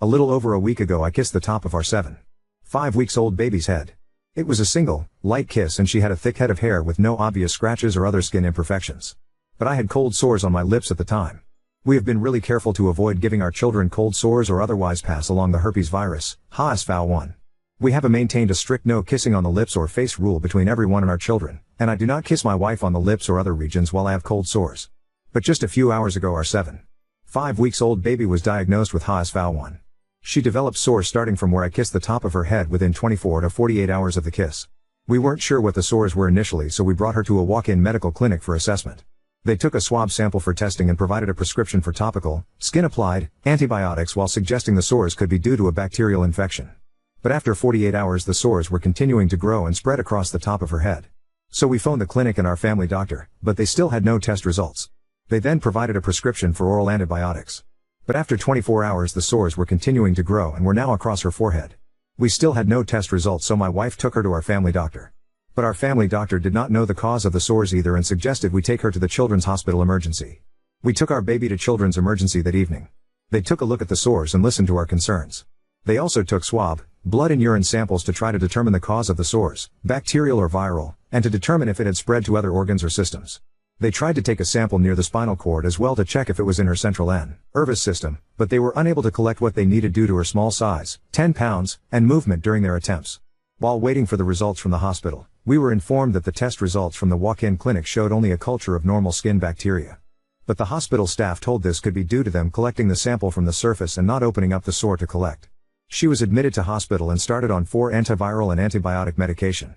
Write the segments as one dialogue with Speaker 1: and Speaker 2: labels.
Speaker 1: A little over a week ago I kissed the top of our 5 weeks old baby's head. It was a single, light kiss and she had a thick head of hair with no obvious scratches or other skin imperfections. But I had cold sores on my lips at the time. We have been really careful to avoid giving our children cold sores or otherwise pass along the herpes virus, HSV-1. We have maintained a strict no kissing on the lips or face rule between everyone and our children, and I do not kiss my wife on the lips or other regions while I have cold sores. But just a few hours ago our 5 weeks old baby was diagnosed with HSV-1. She developed sores starting from where I kissed the top of her head within 24 to 48 hours of the kiss. We weren't sure what the sores were initially, so we brought her to a walk-in medical clinic for assessment. They took a swab sample for testing and provided a prescription for topical, skin-applied, antibiotics while suggesting the sores could be due to a bacterial infection. But after 48 hours the sores were continuing to grow and spread across the top of her head. So we phoned the clinic and our family doctor, but they still had no test results. They then provided a prescription for oral antibiotics. But after 24 hours the sores were continuing to grow and were now across her forehead. We still had no test results, so my wife took her to our family doctor. But our family doctor did not know the cause of the sores either and suggested we take her to the Children's Hospital Emergency. We took our baby to Children's Emergency that evening. They took a look at the sores and listened to our concerns. They also took swab, blood and urine samples to try to determine the cause of the sores, bacterial or viral, and to determine if it had spread to other organs or systems. They tried to take a sample near the spinal cord as well to check if it was in her central nervous system, but they were unable to collect what they needed due to her small size, 10 pounds, and movement during their attempts. While waiting for the results from the hospital, we were informed that the test results from the walk-in clinic showed only a culture of normal skin bacteria. But the hospital staff told this could be due to them collecting the sample from the surface and not opening up the sore to collect. She was admitted to hospital and started on 4 antiviral and antibiotic medication.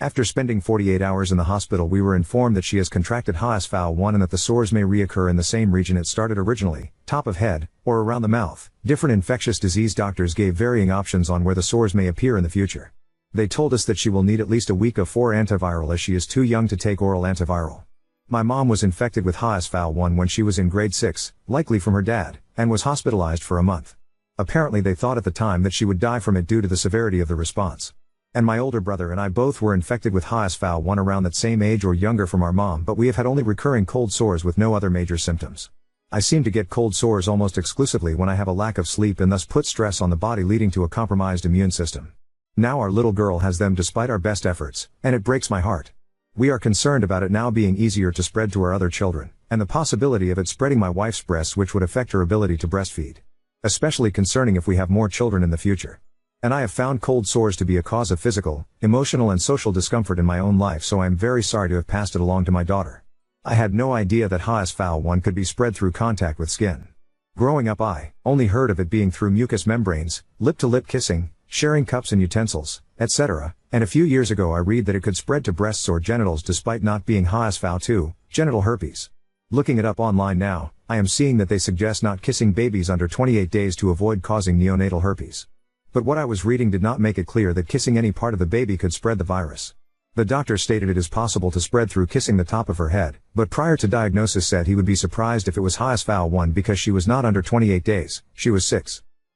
Speaker 1: After spending 48 hours in the hospital we were informed that she has contracted HSV-1 and that the sores may reoccur in the same region it started originally, top of head, or around the mouth. Different infectious disease doctors gave varying options on where the sores may appear in the future. They told us that she will need at least a week of 4 antiviral as she is too young to take oral antiviral. My mom was infected with HSV-1 when she was in grade 6, likely from her dad, and was hospitalized for a month. Apparently they thought at the time that she would die from it due to the severity of the response. And my older brother and I both were infected with HSV-1 around that same age or younger from our mom, but we have had only recurring cold sores with no other major symptoms. I seem to get cold sores almost exclusively when I have a lack of sleep and thus put stress on the body, leading to a compromised immune system. Now our little girl has them despite our best efforts, and it breaks my heart. We are concerned about it now being easier to spread to our other children, and the possibility of it spreading my wife's breasts, which would affect her ability to breastfeed. Especially concerning if we have more children in the future. And I have found cold sores to be a cause of physical, emotional and social discomfort in my own life, so I am very sorry to have passed it along to my daughter. I had no idea that HSV-1 could be spread through contact with skin. Growing up I only heard of it being through mucous membranes, lip-to-lip kissing, sharing cups and utensils, etc., and a few years ago I read that it could spread to breasts or genitals despite not being HSV-2, genital herpes. Looking it up online now, I am seeing that they suggest not kissing babies under 28 days to avoid causing neonatal herpes. But what I was reading did not make it clear that kissing any part of the baby could spread the virus. The doctor stated it is possible to spread through kissing the top of her head, but prior to diagnosis said he would be surprised if it was HSV-1 because she was not under 28 days, she was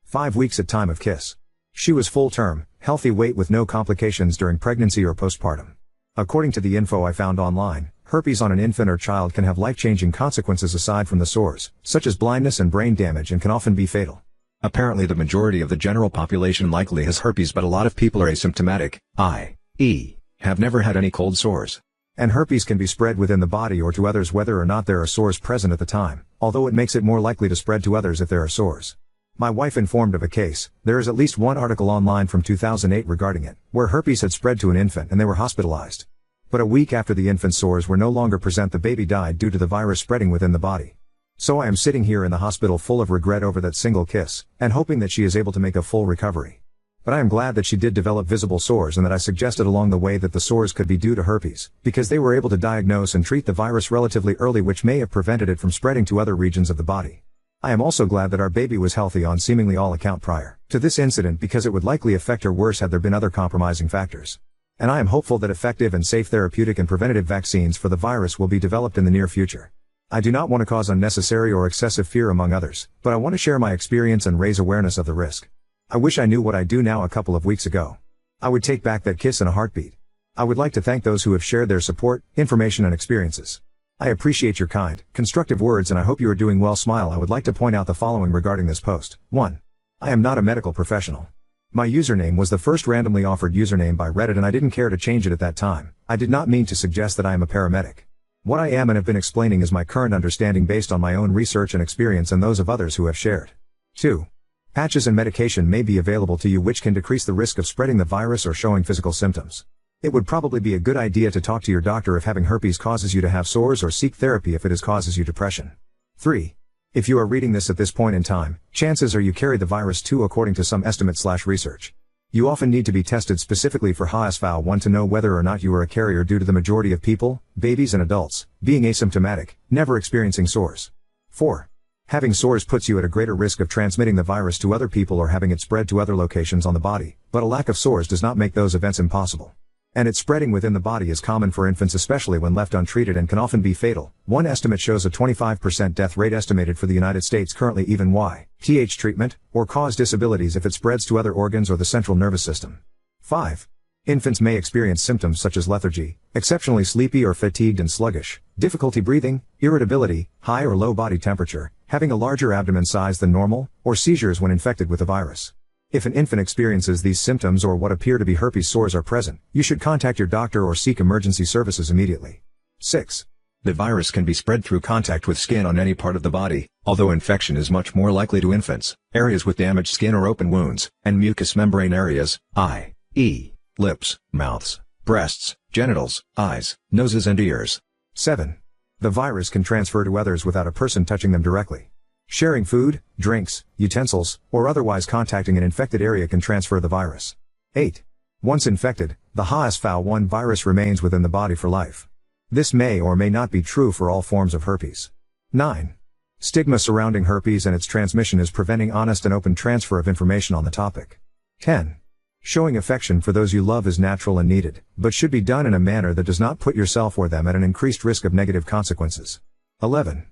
Speaker 1: 5 weeks at time of kiss. She was full term, healthy weight with no complications during pregnancy or postpartum. According to the info I found online, herpes on an infant or child can have life-changing consequences aside from the sores, such as blindness and brain damage, and can often be fatal. Apparently the majority of the general population likely has herpes, but a lot of people are asymptomatic, i.e., have never had any cold sores. And herpes can be spread within the body or to others whether or not there are sores present at the time, although it makes it more likely to spread to others if there are sores. My wife informed of a case, there is at least one article online from 2008 regarding it, where herpes had spread to an infant and they were hospitalized. But a week after the infant's sores were no longer present, the baby died due to the virus spreading within the body. So I am sitting here in the hospital full of regret over that single kiss, and hoping that she is able to make a full recovery. But I am glad that she did develop visible sores and that I suggested along the way that the sores could be due to herpes, because they were able to diagnose and treat the virus relatively early, which may have prevented it from spreading to other regions of the body. I am also glad that our baby was healthy on seemingly all account prior to this incident, because it would likely affect her worse had there been other compromising factors. And I am hopeful that effective and safe therapeutic and preventative vaccines for the virus will be developed in the near future. I do not want to cause unnecessary or excessive fear among others, but I want to share my experience and raise awareness of the risk. I wish I knew what I do now a couple of weeks ago. I would take back that kiss in a heartbeat. I would like to thank those who have shared their support, information and experiences. I appreciate your kind, constructive words and I hope you are doing well. Smile. I would like to point out the following regarding this post. 1. I am not a medical professional. My username was the first randomly offered username by Reddit and I didn't care to change it at that time. I did not mean to suggest that I am a paramedic. What I am and have been explaining is my current understanding based on my own research and experience and those of others who have shared. 2. Patches and medication may be available to you which can decrease the risk of spreading the virus or showing physical symptoms. It would probably be a good idea to talk to your doctor if having herpes causes you to have sores or seek therapy if it causes you depression. 3. If you are reading this at this point in time, chances are you carry the virus too according to some estimate/research. You often need to be tested specifically for HSV-1 to know whether or not you are a carrier due to the majority of people, babies and adults, being asymptomatic, never experiencing sores. 4. Having sores puts you at a greater risk of transmitting the virus to other people or having it spread to other locations on the body, but a lack of sores does not make those events impossible. And its spreading within the body is common for infants especially when left untreated and can often be fatal. One estimate shows a 25% death rate estimated for the United States currently even YTH treatment, or cause disabilities if it spreads to other organs or the central nervous system. 5. Infants may experience symptoms such as lethargy, exceptionally sleepy or fatigued and sluggish, difficulty breathing, irritability, high or low body temperature, having a larger abdomen size than normal, or seizures when infected with the virus. If an infant experiences these symptoms or what appear to be herpes sores are present, you should contact your doctor or seek emergency services immediately. 6.
Speaker 2: The virus can be spread through contact with skin on any part of the body, although infection is much more likely to infants, areas with damaged skin or open wounds, and mucous membrane areas, i.e., lips, mouths, breasts, genitals, eyes, noses and ears.
Speaker 1: 7. The virus can transfer to others without a person touching them directly. Sharing food, drinks, utensils, or otherwise contacting an infected area can transfer the virus. 8. Once infected, the HSV-1 virus remains within the body for life. This may or may not be true for all forms of herpes. 9. Stigma surrounding herpes and its transmission is preventing honest and open transfer of information on the topic. 10. Showing affection for those you love is natural and needed, but should be done in a manner that does not put yourself or them at an increased risk of negative consequences. 11.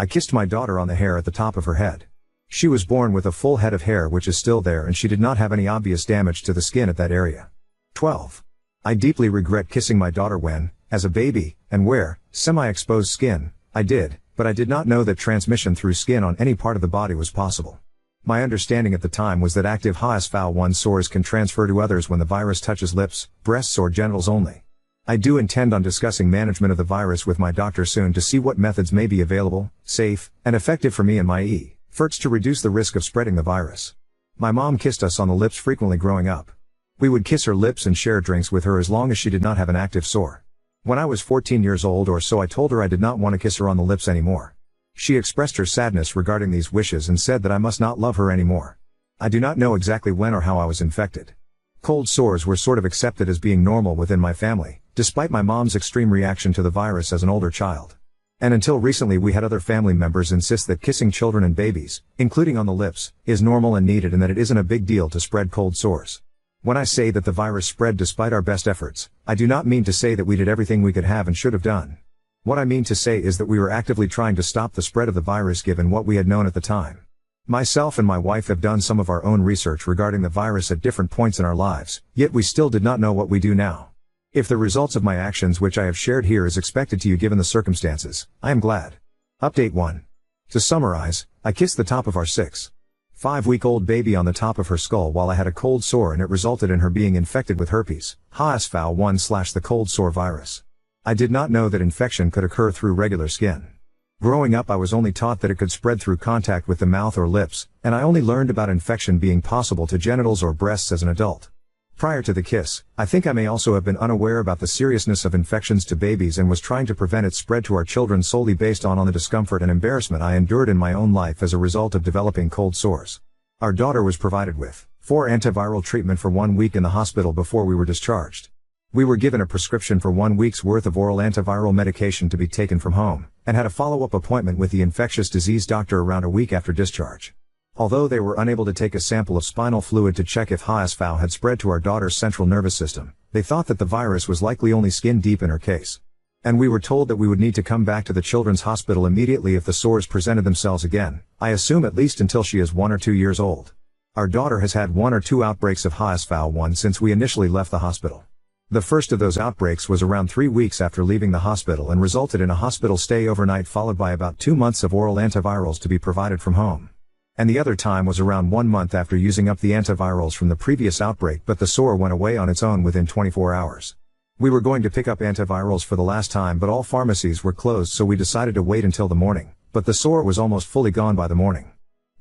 Speaker 1: I kissed my daughter on the hair at the top of her head. She was born with a full head of hair which is still there and she did not have any obvious damage to the skin at that area. 12. I deeply regret kissing my daughter when, as a baby, and where, semi-exposed skin, I did, but I did not know that transmission through skin on any part of the body was possible. My understanding at the time was that active HSV-1 sores can transfer to others when the virus touches lips, breasts or genitals only. I do intend on discussing management of the virus with my doctor soon to see what methods may be available, safe, and effective for me and my efforts to reduce the risk of spreading the virus. My mom kissed us on the lips frequently growing up. We would kiss her lips and share drinks with her as long as she did not have an active sore. When I was 14 years old or so I told her I did not want to kiss her on the lips anymore. She expressed her sadness regarding these wishes and said that I must not love her anymore. I do not know exactly when or how I was infected. Cold sores were sort of accepted as being normal within my family, despite my mom's extreme reaction to the virus as an older child. And until recently we had other family members insist that kissing children and babies, including on the lips, is normal and needed and that it isn't a big deal to spread cold sores. When I say that the virus spread despite our best efforts, I do not mean to say that we did everything we could have and should have done. What I mean to say is that we were actively trying to stop the spread of the virus given what we had known at the time. Myself and my wife have done some of our own research regarding the virus at different points in our lives, yet we still did not know what we do now. If the results of my actions which I have shared here is expected to you given the circumstances, I am glad. Update 1. To summarize, I kissed the top of our 5-week-old baby on the top of her skull while I had a cold sore and it resulted in her being infected with herpes, HSV-1/ the cold sore virus. I did not know that infection could occur through regular skin. Growing up I was only taught that it could spread through contact with the mouth or lips, and I only learned about infection being possible to genitals or breasts as an adult. Prior to the kiss, I think I may also have been unaware about the seriousness of infections to babies and was trying to prevent its spread to our children solely based on the discomfort and embarrassment I endured in my own life as a result of developing cold sores. Our daughter was provided with 4 antiviral treatment for 1 week in the hospital before we were discharged. We were given a prescription for 1 week's worth of oral antiviral medication to be taken from home, and had a follow-up appointment with the infectious disease doctor around a week after discharge. Although they were unable to take a sample of spinal fluid to check if HSV had spread to our daughter's central nervous system, they thought that the virus was likely only skin deep in her case. And we were told that we would need to come back to the children's hospital immediately if the sores presented themselves again, I assume at least until she is 1 or 2 years old. Our daughter has had 1 or 2 outbreaks of HSV-1 since we initially left the hospital. The first of those outbreaks was around 3 weeks after leaving the hospital and resulted in a hospital stay overnight followed by about 2 months of oral antivirals to be provided from home. And the other time was around 1 month after using up the antivirals from the previous outbreak, but the sore went away on its own within 24 hours. We were going to pick up antivirals for the last time, but all pharmacies were closed, so we decided to wait until the morning, but the sore was almost fully gone by the morning.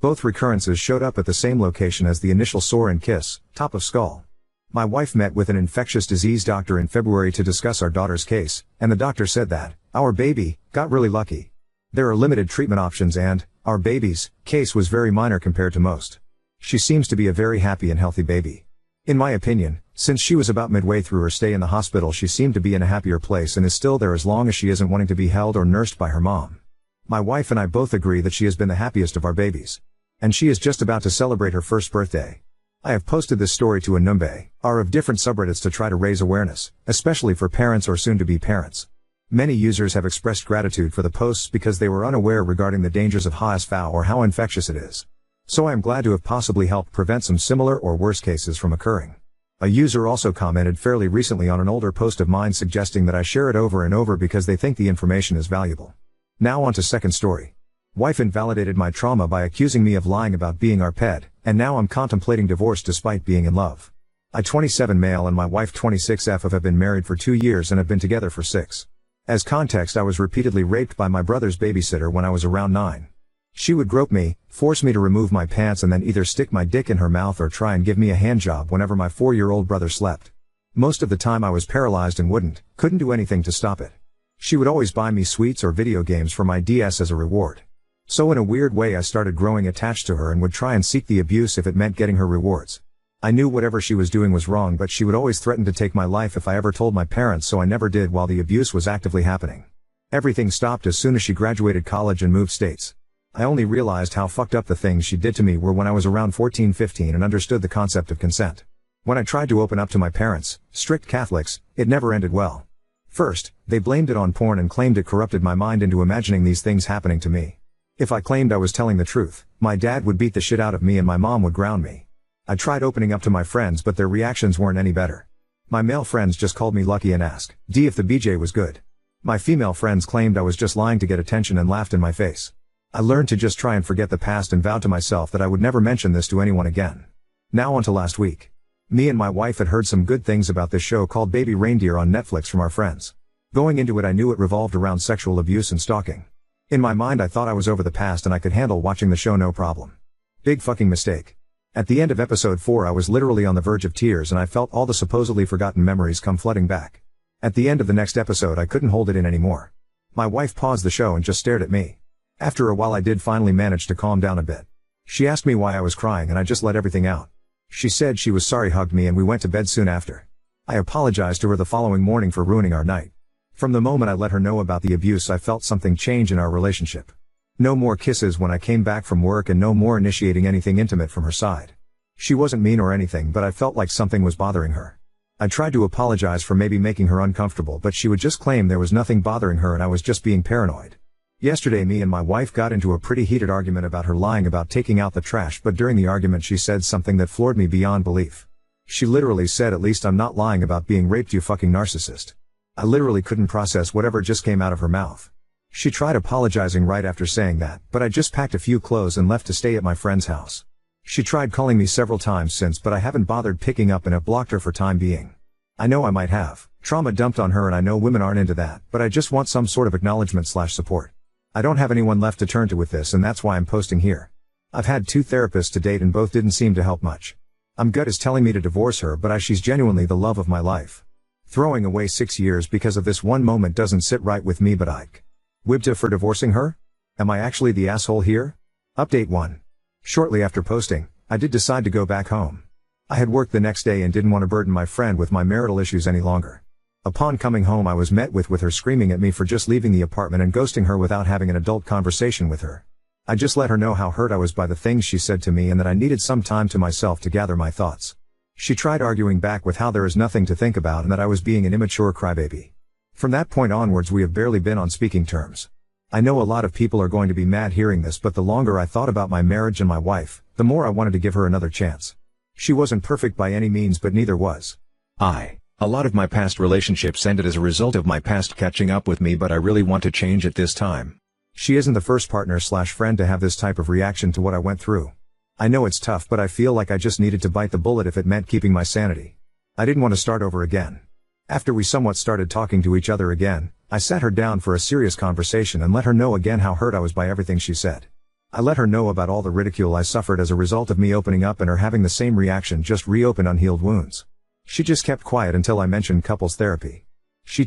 Speaker 1: Both recurrences showed up at the same location as the initial sore and kiss, top of skull. My wife met with an infectious disease doctor in February to discuss our daughter's case, and the doctor said that our baby got really lucky. There are limited treatment options and our baby's case was very minor compared to most. She seems to be a very happy and healthy baby. In my opinion, since she was about midway through her stay in the hospital, she seemed to be in a happier place and is still there as long as she isn't wanting to be held or nursed by her mom. My wife and I both agree that she has been the happiest of our babies. And she is just about to celebrate her first birthday. I have posted this story to a number of different subreddits to try to raise awareness, especially for parents or soon-to-be parents. Many users have expressed gratitude for the posts because they were unaware regarding the dangers of HSV or how infectious it is. So I am glad to have possibly helped prevent some similar or worse cases from occurring. A user also commented fairly recently on an older post of mine suggesting that I share it over and over because they think the information is valuable. Now on to second story. Wife invalidated my trauma by accusing me of lying about being our pet, and now I'm contemplating divorce despite being in love. I 27 male and my wife 26 F have been married for 2 years and have been together for 6. As context, I was repeatedly raped by my brother's babysitter when I was around 9. She would grope me, force me to remove my pants and then either stick my dick in her mouth or try and give me a handjob whenever my 4-year-old brother slept. Most of the time I was paralyzed and couldn't do anything to stop it. She would always buy me sweets or video games for my DS as a reward. So in a weird way I started growing attached to her and would try and seek the abuse if it meant getting her rewards. I knew whatever she was doing was wrong, but she would always threaten to take my life if I ever told my parents, so I never did while the abuse was actively happening. Everything stopped as soon as she graduated college and moved states. I only realized how fucked up the things she did to me were when I was around 14-15 and understood the concept of consent. When I tried to open up to my parents, strict Catholics, it never ended well. First, they blamed it on porn and claimed it corrupted my mind into imagining these things happening to me. If I claimed I was telling the truth, my dad would beat the shit out of me and my mom would ground me. I tried opening up to my friends, but their reactions weren't any better. My male friends just called me lucky and asked if the BJ was good. My female friends claimed I was just lying to get attention and laughed in my face. I learned to just try and forget the past and vowed to myself that I would never mention this to anyone again. Now on to last week. Me and my wife had heard some good things about this show called Baby Reindeer on Netflix from our friends. Going into it I knew it revolved around sexual abuse and stalking. In my mind I thought I was over the past and I could handle watching the show no problem. Big fucking mistake. At the end of episode 4 I was literally on the verge of tears and I felt all the supposedly forgotten memories come flooding back. At the end of the next episode I couldn't hold it in anymore. My wife paused the show and just stared at me. After a while I did finally manage to calm down a bit. She asked me why I was crying and I just let everything out. She said she was sorry, hugged me, and we went to bed soon after. I apologized to her the following morning for ruining our night. From the moment I let her know about the abuse I felt something change in our relationship. No more kisses when I came back from work and no more initiating anything intimate from her side. She wasn't mean or anything, but I felt like something was bothering her. I tried to apologize for maybe making her uncomfortable, but she would just claim there was nothing bothering her and I was just being paranoid. Yesterday me and my wife got into a pretty heated argument about her lying about taking out the trash, but during the argument she said something that floored me beyond belief. She literally said, "At least I'm not lying about being raped, you fucking narcissist." I literally couldn't process whatever just came out of her mouth. She tried apologizing right after saying that, but I just packed a few clothes and left to stay at my friend's house. She tried calling me several times since, but I haven't bothered picking up and have blocked her for time being. I know I might have trauma dumped on her and I know women aren't into that, but I just want some sort of acknowledgement/support. I don't have anyone left to turn to with this, and that's why I'm posting here. I've had 2 therapists to date and both didn't seem to help much. I'm gut is telling me to divorce her, but she's genuinely the love of my life. Throwing away 6 years because of this one moment doesn't sit right with me, but Ike. Wibta for divorcing her? Am I actually the asshole here? Update 1. Shortly after posting, I did decide to go back home. I had work the next day and didn't want to burden my friend with my marital issues any longer. Upon coming home I was met with her screaming at me for just leaving the apartment and ghosting her without having an adult conversation with her. I just let her know how hurt I was by the things she said to me and that I needed some time to myself to gather my thoughts. She tried arguing back with how there is nothing to think about and that I was being an immature crybaby. From that point onwards we have barely been on speaking terms. I know a lot of people are going to be mad hearing this, but the longer I thought about my marriage and my wife, the more I wanted to give her another chance. She wasn't perfect by any means, but neither was I.
Speaker 2: A lot of my past relationships ended as a result of my past catching up with me, but I really want to change at this time.
Speaker 1: She isn't the first partner/friend to have this type of reaction to what I went through. I know it's tough, but I feel like I just needed to bite the bullet if it meant keeping my sanity. I didn't want to start over again. After we somewhat started talking to each other again, I sat her down for a serious conversation and let her know again how hurt I was by everything she said. I let her know about all the ridicule I suffered as a result of me opening up and her having the same reaction, just reopened unhealed wounds. She just kept quiet until I mentioned couples therapy. She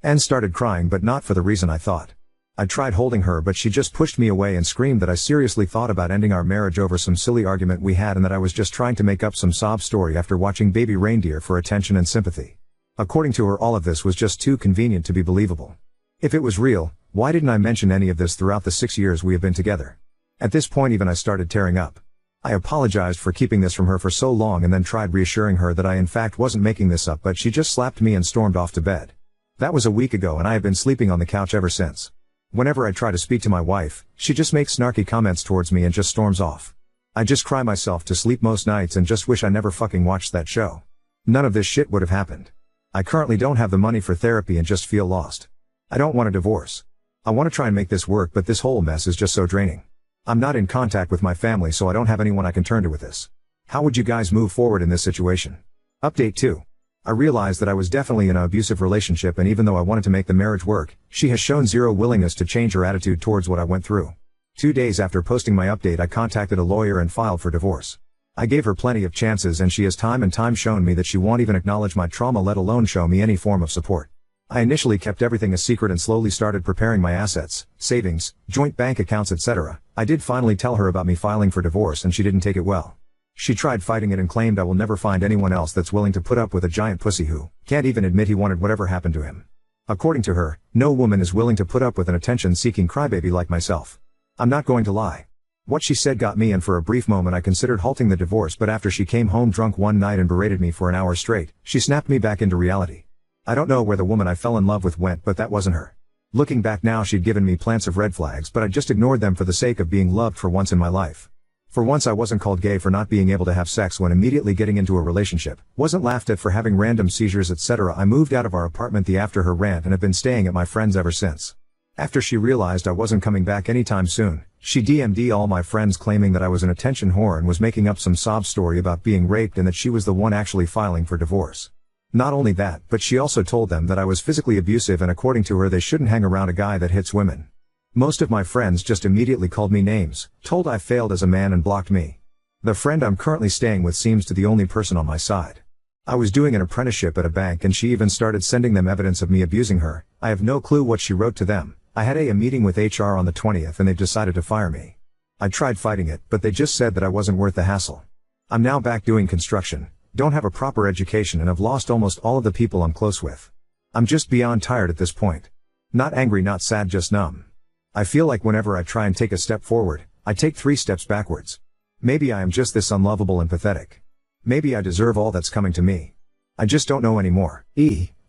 Speaker 1: and started crying, but not for the reason I thought. I tried holding her, but she just pushed me away and screamed that I seriously thought about ending our marriage over some silly argument we had and that I was just trying to make up some sob story after watching Baby Reindeer for attention and sympathy. According to her, all of this was just too convenient to be believable. If it was real, why didn't I mention any of this throughout the 6 years we have been together? At this point even I started tearing up. I apologized for keeping this from her for so long and then tried reassuring her that I in fact wasn't making this up, but she just slapped me and stormed off to bed. That was a week ago and I have been sleeping on the couch ever since. Whenever I try to speak to my wife, she just makes snarky comments towards me and just storms off. I just cry myself to sleep most nights and just wish I never fucking watched that show. None of this shit would have happened. I currently don't have the money for therapy and just feel lost. I don't want a divorce. I want to try and make this work, but this whole mess is just so draining. I'm not in contact with my family, so I don't have anyone I can turn to with this. How would you guys move forward in this situation? Update 2. I realized that I was definitely in an abusive relationship, and even though I wanted to make the marriage work, she has shown zero willingness to change her attitude towards what I went through. 2 days after posting my update, I contacted a lawyer and filed for divorce. I gave her plenty of chances and she has time and time shown me that she won't even acknowledge my trauma, let alone show me any form of support. I initially kept everything a secret and slowly started preparing my assets, savings, joint bank accounts, etc. I did finally tell her about me filing for divorce and she didn't take it well. She tried fighting it and claimed I will never find anyone else that's willing to put up with a giant pussy who can't even admit he wanted whatever happened to him. According to her, no woman is willing to put up with an attention-seeking crybaby like myself. I'm not going to lie. What she said got me, and for a brief moment I considered halting the divorce, but after she came home drunk one night and berated me for an hour straight, she snapped me back into reality. I don't know where the woman I fell in love with went, but that wasn't her. Looking back now, she'd given me plants of red flags, but I just ignored them for the sake of being loved for once in my life. For once I wasn't called gay for not being able to have sex when immediately getting into a relationship, wasn't laughed at for having random seizures, etc. I moved out of our apartment after her rant and have been staying at my friend's ever since. After she realized I wasn't coming back anytime soon, she DM'd all my friends claiming that I was an attention whore and was making up some sob story about being raped and that she was the one actually filing for divorce. Not only that, but she also told them that I was physically abusive and according to her they shouldn't hang around a guy that hits women. Most of my friends just immediately called me names, told I failed as a man and blocked me. The friend I'm currently staying with seems to be the only person on my side. I was doing an apprenticeship at a bank and she even started sending them evidence of me abusing her. I have no clue what she wrote to them. I had a meeting with HR on the 20th and they've decided to fire me. I tried fighting it, but they just said that I wasn't worth the hassle. I'm now back doing construction, don't have a proper education and have lost almost all of the people I'm close with. I'm just beyond tired at this point. Not angry, not sad, just numb. I feel like whenever I try and take a step forward, I take 3 steps backwards. Maybe I am just this unlovable and pathetic. Maybe I deserve all that's coming to me. I just don't know anymore.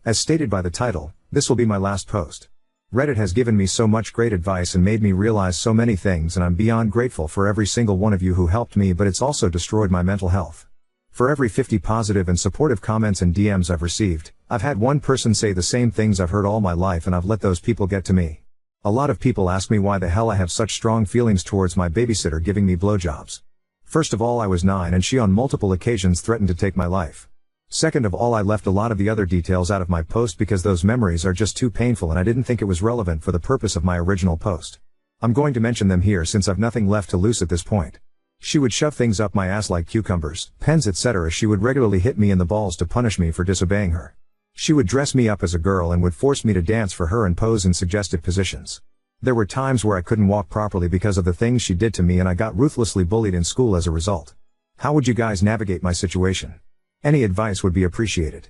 Speaker 1: As stated by the title, this will be my last post. Reddit has given me so much great advice and made me realize so many things, and I'm beyond grateful for every single one of you who helped me, but it's also destroyed my mental health. For every 50 positive and supportive comments and DMs I've received, I've had one person say the same things I've heard all my life, and I've let those people get to me. A lot of people ask me why the hell I have such strong feelings towards my babysitter giving me blowjobs. First of all, I was 9 and she on multiple occasions threatened to take my life. Second of all, I left a lot of the other details out of my post because those memories are just too painful and I didn't think it was relevant for the purpose of my original post. I'm going to mention them here since I've nothing left to lose at this point. She would shove things up my ass like cucumbers, pens, etc. She would regularly hit me in the balls to punish me for disobeying her. She would dress me up as a girl and would force me to dance for her and pose in suggestive positions. There were times where I couldn't walk properly because of the things she did to me, and I got ruthlessly bullied in school as a result. How would you guys navigate my situation? Any advice would be appreciated.